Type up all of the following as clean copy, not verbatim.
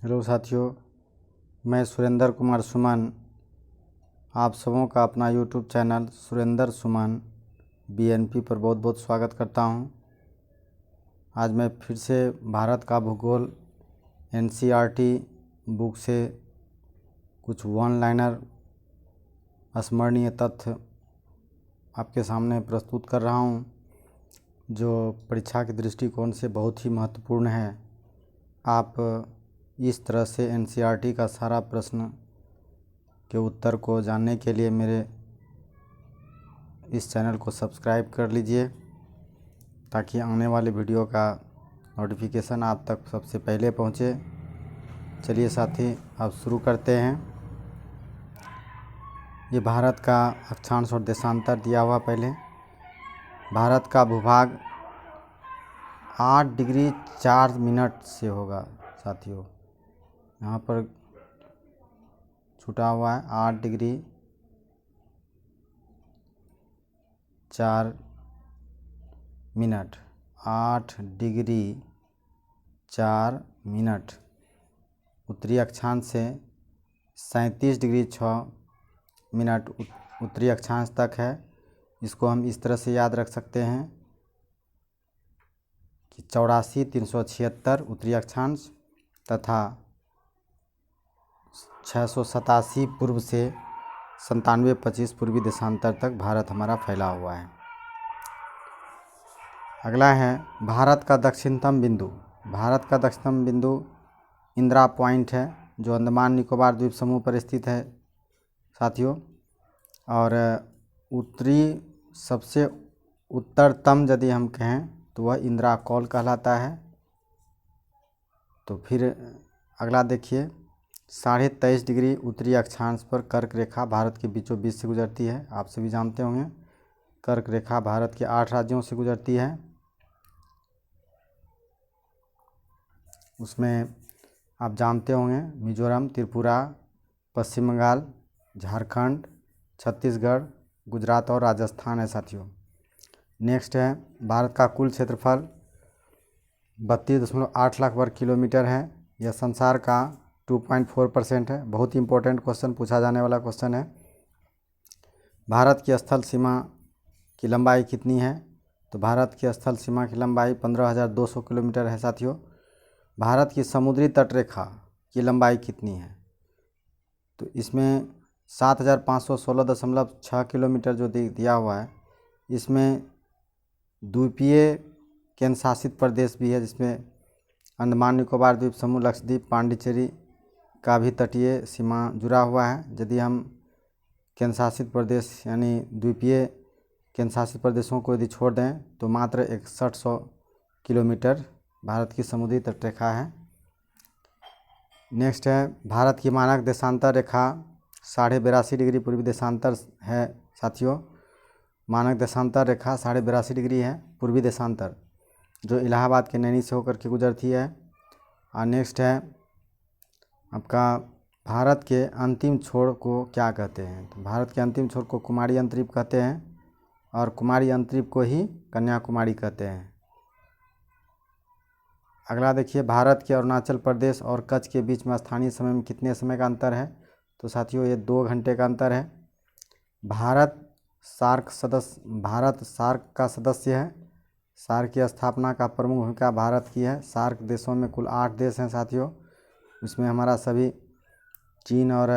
Hello साथियों, मैं सुरेंद्र कुमार सुमन आप सबों का अपना यूट्यूब चैनल सुरेंद्र सुमन बीएनपी पर बहुत बहुत स्वागत करता हूं। आज मैं फिर से भारत का भूगोल एनसीईआरटी बुक से कुछ वन लाइनर स्मरणीय तथ्य आपके सामने प्रस्तुत कर रहा हूं, जो परीक्षा के दृष्टिकोण से बहुत ही महत्वपूर्ण है। आप इस तरह से एनसीईआरटी का सारा प्रश्न के उत्तर को जानने के लिए मेरे इस चैनल को सब्सक्राइब कर लीजिए, ताकि आने वाले वीडियो का नोटिफिकेशन आप तक सबसे पहले पहुंचे। चलिए साथी, अब शुरू करते हैं। ये भारत का अक्षांश और देशांतर दिया हुआ। पहले भारत का भूभाग 8 डिग्री 4 मिनट से होगा साथियों। यहाँ पर छुटा हुआ है 8 डिग्री 4 मिनट। 8 डिग्री 4 मिनट उत्तरी अक्षांश से 37 डिग्री 6 मिनट उत्तरी अक्षांश तक है। इसको हम इस तरह से याद रख सकते हैं कि 84 376 उत्तरी अक्षांश तथा 687 पूर्व से 97 25 पूर्वी देशांतर तक भारत हमारा फैला हुआ है। अगला है भारत का दक्षिणतम बिंदु। भारत का दक्षिणतम बिंदु इंदिरा पॉइंट है, जो अंडमान निकोबार द्वीप समूह पर स्थित है साथियों। और उत्तरी सबसे उत्तरतम यदि हम कहें तो वह इंदिरा कॉल कहलाता है। तो फिर अगला देखिए, 23.5 डिग्री उत्तरी अक्षांश पर कर्क रेखा भारत के बीचों बीच से गुजरती है। आप सभी जानते होंगे, कर्क रेखा भारत के 8 राज्यों से गुजरती है। उसमें आप जानते होंगे मिजोरम, त्रिपुरा, पश्चिम बंगाल, झारखंड, छत्तीसगढ़, गुजरात और राजस्थान है साथियों। नेक्स्ट है भारत का कुल क्षेत्रफल 32.8 लाख वर्ग किलोमीटर है। यह संसार का 2.4% है। बहुत ही इंपॉर्टेंट क्वेश्चन पूछा जाने वाला क्वेश्चन है। भारत की स्थल सीमा की लंबाई कितनी है? तो भारत की स्थल सीमा की लंबाई 15,200 किलोमीटर है साथियों। भारत की समुद्री तटरेखा की लंबाई कितनी है? तो इसमें 7,516.6 किलोमीटर जो दिया हुआ है। इसमें द्वीपीय केंद्र शासित प्रदेश भी है, जिसमें अंडमान निकोबार द्वीप समूह, लक्षद्वीप, पांडिचेरी का भी तटीय सीमा जुड़ा हुआ है। यदि हम केंद्र शासित प्रदेश यानी द्वीपीय केंद्र शासित प्रदेशों को यदि छोड़ दें तो मात्र 6100 किलोमीटर भारत की समुद्री तटरेखा है। नेक्स्ट है भारत की मानक देशांतर रेखा 82.5 डिग्री पूर्वी देशांतर है साथियों। मानक देशांतर रेखा 82.5 डिग्री है पूर्वी देशांतर, जो इलाहाबाद के नैनी से होकर के गुजरती है। और नेक्स्ट है आपका भारत के अंतिम छोर को क्या कहते हैं? तो भारत के अंतिम छोर को कुमारी अंतरीप कहते हैं, और कुमारी अंतरीप को ही कन्याकुमारी कहते हैं। अगला देखिए, भारत के अरुणाचल प्रदेश और कच्छ के बीच में स्थानीय समय में कितने समय का अंतर है? तो साथियों ये 2 घंटे का अंतर है। भारत सार्क का सदस्य है। सार्क की स्थापना का प्रमुख भूमिका भारत की है। सार्क देशों में कुल 8 देश हैं साथियों। उसमें हमारा सभी चीन और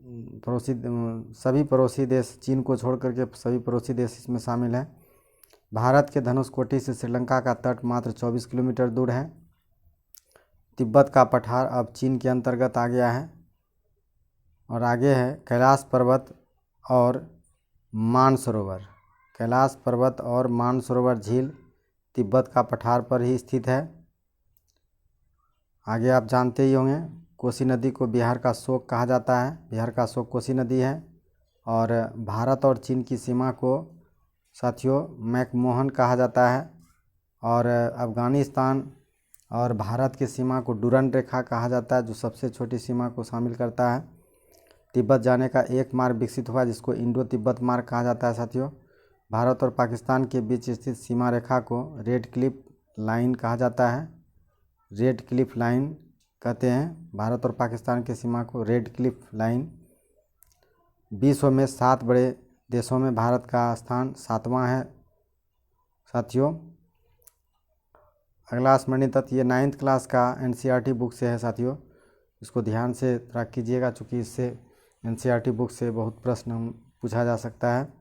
सभी पड़ोसी देश, चीन को छोड़ करके सभी पड़ोसी देश इसमें शामिल हैं। भारत के धनुषकोटी से श्रीलंका का तट मात्र 24 किलोमीटर दूर है। तिब्बत का पठार अब चीन के अंतर्गत आ गया है। और आगे है कैलाश पर्वत और मानसरोवर। कैलाश पर्वत और मानसरोवर झील तिब्बत का पठार पर ही स्थित है। आगे आप जानते ही होंगे, कोसी नदी को बिहार का शोक कहा जाता है। बिहार का शोक कोसी नदी है। और भारत और चीन की सीमा को साथियों मैकमोहन कहा जाता है। और अफ़गानिस्तान और भारत की सीमा को डुरंड रेखा कहा जाता है, जो सबसे छोटी सीमा को शामिल करता है। तिब्बत जाने का एक मार्ग विकसित हुआ, जिसको इंडो तिब्बत मार्ग कहा जाता है साथियों। भारत और पाकिस्तान के बीच स्थित सीमा रेखा को रेड क्लिफ लाइन कहा जाता है। रेड क्लिफ लाइन कहते हैं। भारत और पाकिस्तान की सीमा को रेड क्लिफ लाइन। विश्व में 7 बड़े देशों में भारत का स्थान 7वां है साथियों। अगला स्मरणीय तथ्य, ये 9th क्लास का NCERT बुक से है साथियों, इसको ध्यान से रख कीजिएगा, चूँकि इससे NCERT बुक से बहुत प्रश्न पूछा जा सकता है।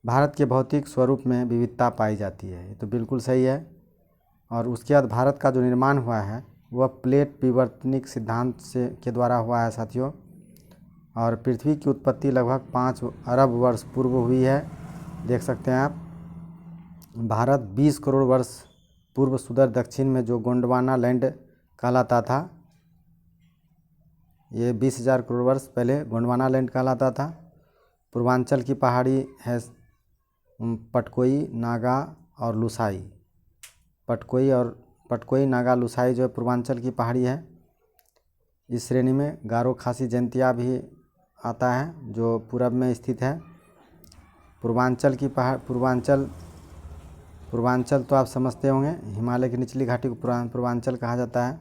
भारत के भौतिक स्वरूप में विविधता पाई जाती है, ये तो बिल्कुल सही है। और उसके बाद भारत का जो निर्माण हुआ है वह प्लेट विवर्तनिक सिद्धांत से के द्वारा हुआ है साथियों। और पृथ्वी की उत्पत्ति लगभग 5 अरब वर्ष पूर्व हुई है, देख सकते हैं आप। भारत 20 करोड़ वर्ष पूर्व सुदूर दक्षिण में जो गोंडवाना लैंड कहलाता था, ये 20,000 करोड़ वर्ष पहले गोंडवाना लैंड कहलाता था। पूर्वांचल की पहाड़ी है पटकोई, नागा और लुसाई। पटकोई, नागा, लुसाई जो है पूर्वांचल की पहाड़ी है। इस श्रेणी में गारो, खासी, जैंतिया भी आता है जो पूरब में स्थित है। पूर्वांचल की पहाड़ पूर्वांचल तो आप समझते होंगे, हिमालय की निचली घाटी को पूर्वांचल कहा जाता है।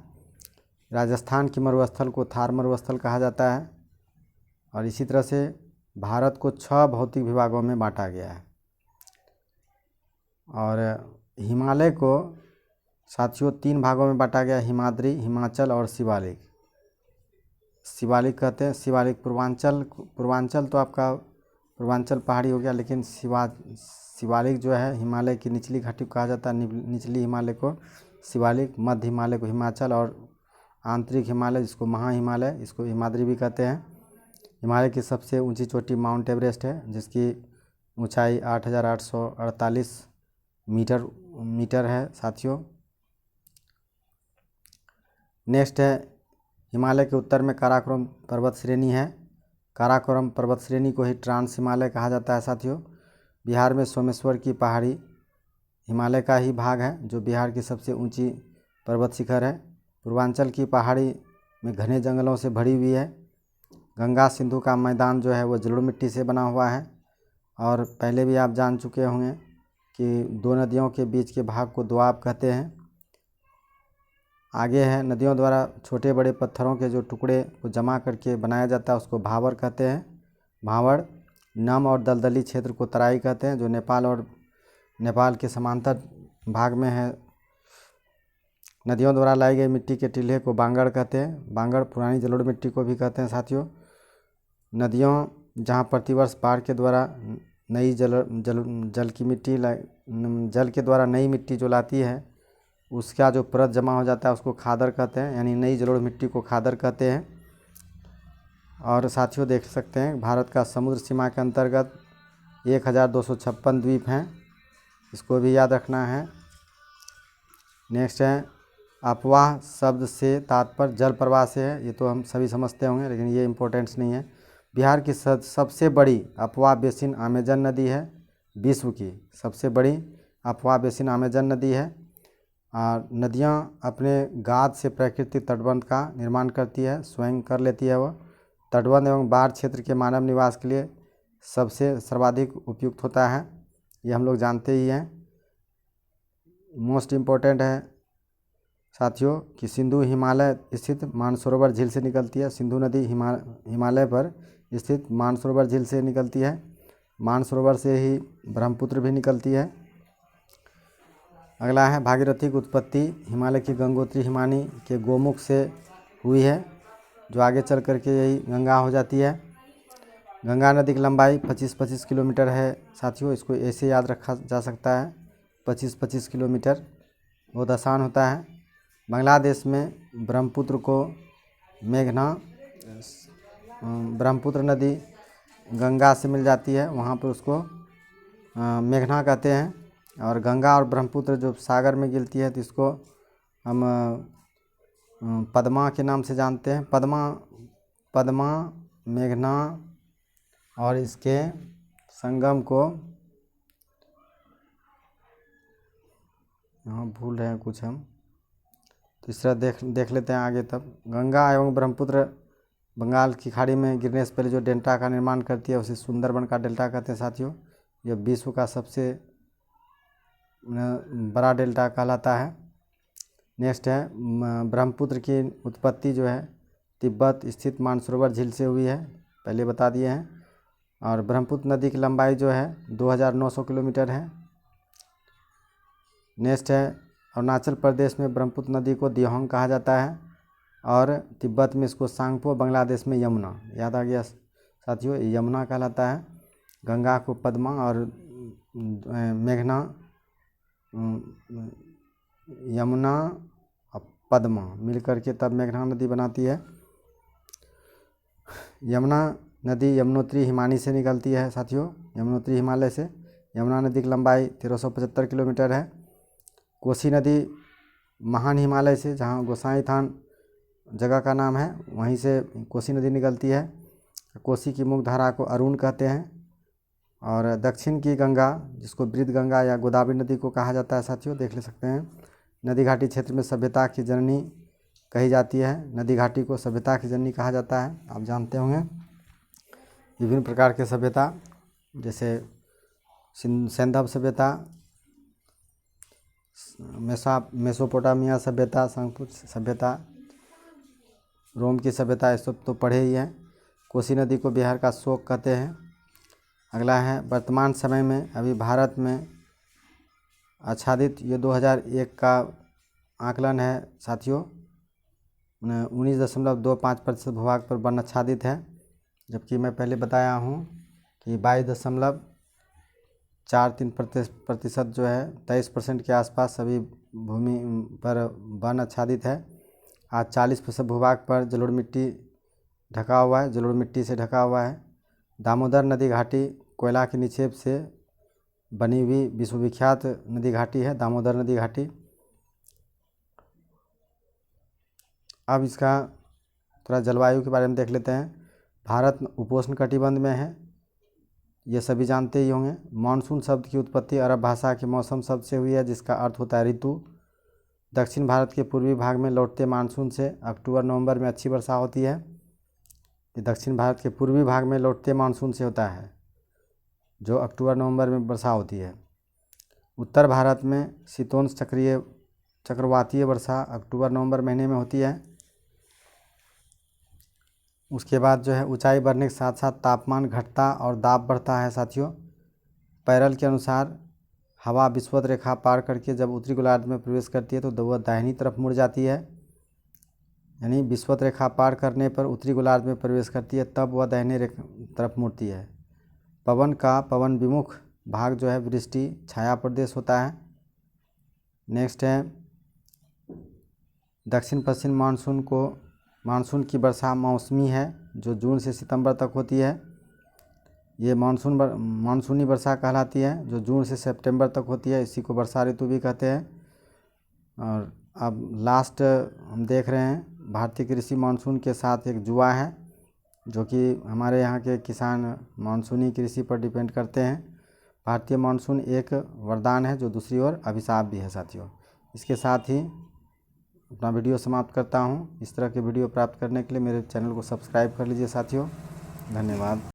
राजस्थान की मरुस्थल को थार मरुस्थल कहा जाता है। और इसी तरह से भारत को 6 भौतिक विभागों में बांटा गया है। और हिमालय को साथियों 3 भागों में बांटा गया, हिमाद्री, हिमाचल और शिवालिक। शिवालिक कहते हैं, शिवालिक पूर्वांचल तो आपका पूर्वांचल पहाड़ी हो गया, लेकिन शिवालिक जो है हिमालय की निचली घाटी को कहा जाता है। निचली हिमालय को शिवालिक, मध्य हिमालय को हिमाचल और आंतरिक हिमालय जिसको महा हिमालय, इसको हिमाद्री भी कहते हैं। हिमालय की सबसे ऊंची चोटी माउंट एवरेस्ट है, जिसकी ऊंचाई 8,848 मीटर है साथियों। नेक्स्ट है, हिमालय के उत्तर में काराकोरम पर्वत श्रेणी है। काराकोरम पर्वत श्रेणी को ही ट्रांस हिमालय कहा जाता है साथियों। बिहार में सोमेश्वर की पहाड़ी हिमालय का ही भाग है, जो बिहार की सबसे ऊंची पर्वत शिखर है। पूर्वांचल की पहाड़ी में घने जंगलों से भरी हुई है। गंगा सिंधु का मैदान जो है वो जलोढ़ मिट्टी से बना हुआ है। और पहले भी आप जान चुके होंगे कि 2 नदियों के बीच के भाग को दोआब कहते हैं। आगे है, नदियों द्वारा छोटे बड़े पत्थरों के जो टुकड़े को जमा करके बनाया जाता है उसको भावर कहते हैं। भावड़। नम और दलदली क्षेत्र को तराई कहते हैं, जो नेपाल के समांतर भाग में है। नदियों द्वारा लाई गई मिट्टी के टीले को बांगड़ कहते हैं। बांगड़ पुरानी जलोढ़ मिट्टी को भी कहते हैं साथियों। नदियों जहाँ प्रतिवर्ष बाढ़ के द्वारा नई जल के द्वारा नई मिट्टी जो लाती है, उसका जो परत जमा हो जाता है उसको खादर कहते हैं, यानी नई जलोढ़ मिट्टी को खादर कहते हैं। और साथियों देख सकते हैं, भारत का समुद्र सीमा के अंतर्गत 1256 द्वीप हैं, इसको भी याद रखना है। नेक्स्ट है, अफवाह शब्द से तात्पर्य जल प्रवाह से है, ये तो हम सभी समझते होंगे, लेकिन ये इम्पोर्टेंट्स नहीं है। बिहार की सबसे बड़ी अफवाह बेसिन अमेजन नदी है। विश्व की सबसे बड़ी अफवाह बेसिन अमेजन नदी है। नदियाँ अपने गाद से प्राकृतिक तटबंध का निर्माण करती है, स्वयं कर लेती है। वह तटबंध एवं बाढ़ क्षेत्र के मानव निवास के लिए सबसे सर्वाधिक उपयुक्त होता है, ये हम लोग जानते ही हैं। मोस्ट इम्पोर्टेंट है साथियों कि सिंधु हिमालय स्थित मानसरोवर झील से निकलती है। सिंधु नदी हिमालय पर स्थित मानसरोवर झील से निकलती है। मानसरोवर से ही ब्रह्मपुत्र भी निकलती है। अगला है, भागीरथी की उत्पत्ति हिमालय की गंगोत्री हिमानी के गोमुख से हुई है, जो आगे चल करके यही गंगा हो जाती है। गंगा नदी की लंबाई 25-25 किलोमीटर है साथियों, इसको ऐसे याद रखा जा सकता है, 25-25 किलोमीटर, बहुत आसान होता है। बांग्लादेश में ब्रह्मपुत्र को ब्रह्मपुत्र नदी गंगा से मिल जाती है, वहाँ पर उसको मेघना कहते हैं। और गंगा और ब्रह्मपुत्र जो सागर में गिरती है तो इसको हम पद्मा के नाम से जानते हैं। पद्मा, मेघना और इसके संगम को, यहाँ भूल रहे हैं कुछ हम, तीसरा देख लेते हैं आगे। तब गंगा एवं ब्रह्मपुत्र बंगाल की खाड़ी में गिरने से पहले जो डेल्टा का निर्माण करती है उसे सुंदरबन का डेल्टा कहते हैं साथियों। यह विश्व का सबसे बड़ा डेल्टा कहलाता है। नेक्स्ट है ब्रह्मपुत्र की उत्पत्ति जो है तिब्बत स्थित मानसरोवर झील से हुई है, पहले बता दिए हैं। और ब्रह्मपुत्र नदी की लंबाई जो है 2900 किलोमीटर है। नेक्स्ट है अरुणाचल प्रदेश में ब्रह्मपुत्र नदी को दिहोंग कहा जाता है और तिब्बत में इसको सांगपो, बांग्लादेश में यमुना। याद आ गया साथियों, यमुना कहलाता है। गंगा को पद्मा और मेघना, यमुना और पद्मा मिलकर के तब मेघना नदी बनाती है। यमुना नदी यमुनोत्री हिमानी से निकलती है साथियों, यमुनोत्री हिमालय से। यमुना नदी की लंबाई 1375 किलोमीटर है। कोसी नदी महान हिमालय से, जहाँ गोसाई थान जगह का नाम है, वहीं से कोसी नदी निकलती है। कोसी की मुख्य धारा को अरुण कहते हैं। और दक्षिण की गंगा, जिसको बृहद गंगा या गोदावरी नदी को कहा जाता है साथियों, देख ले सकते हैं। नदी घाटी क्षेत्र में सभ्यता की जननी कही जाती है। नदी घाटी को सभ्यता की जननी कहा जाता है, आप जानते होंगे। विभिन्न प्रकार के सभ्यता, जैसे सिंधव सभ्यता, मेसोपोटामिया सभ्यता, संकुच सभ्यता, रोम की सभ्यता, ये सब तो पढ़े ही हैं। कोसी नदी को बिहार का शोक कहते हैं। अगला है वर्तमान समय में अभी भारत में आच्छादित, ये 2001 का आकलन है साथियों, 19.25% भूभाग पर वन आच्छादित है। जबकि मैं पहले बताया हूँ कि 22.43% जो है 23% के आसपास सभी भूमि पर वन आच्छादित है। आज 40% भूभाग पर जलोढ़ मिट्टी ढका हुआ है, जलोढ़ मिट्टी से ढका हुआ है। दामोदर नदी घाटी कोयला के निक्षेप से बनी हुई विश्वविख्यात नदी घाटी है, दामोदर नदी घाटी। अब इसका थोड़ा जलवायु के बारे में देख लेते हैं। भारत उपोष्ण कटिबंध में है, ये सभी जानते ही होंगे। मानसून शब्द की उत्पत्ति अरब भाषा के मौसम शब्द से हुई है, जिसका अर्थ होता है ऋतु। दक्षिण भारत के पूर्वी भाग में लौटते मानसून से अक्टूबर नवंबर में अच्छी वर्षा होती है। ये दक्षिण भारत के पूर्वी भाग में लौटते मानसून से होता है, जो अक्टूबर नवंबर में वर्षा होती है। उत्तर भारत में शीतोष्ण चक्रवातीय वर्षा अक्टूबर नवंबर महीने में होती है। उसके बाद जो है ऊंचाई बढ़ने के साथ साथ तापमान घटता और दाब बढ़ता है साथियों। पैरल के अनुसार हवा विषुवत रेखा पार करके जब उत्तरी गोलार्ध में प्रवेश करती है तो वह दाहिनी तरफ मुड़ जाती है, यानी विषुवत रेखा पार करने पर उत्तरी गोलार्ध में प्रवेश करती है, तब वह दाहिने तरफ मुड़ती है। पवन विमुख भाग जो है वृष्टि छाया प्रदेश होता है। नेक्स्ट है दक्षिण पश्चिम मानसून की वर्षा मौसमी है, जो जून से सितंबर तक होती है। ये मानसूनी वर्षा कहलाती है, जो जून से सितंबर तक होती है, इसी को वर्षा ऋतु भी कहते हैं। और अब लास्ट हम देख रहे हैं भारतीय कृषि मानसून के साथ एक जुआ है, जो कि हमारे यहाँ के किसान मानसूनी कृषि पर डिपेंड करते हैं। भारतीय मानसून एक वरदान है, जो दूसरी ओर अभिशाप भी है साथियों। इसके साथ ही अपना वीडियो समाप्त करता हूँ। इस तरह के वीडियो प्राप्त करने के लिए मेरे चैनल को सब्सक्राइब कर लीजिए साथियों। धन्यवाद।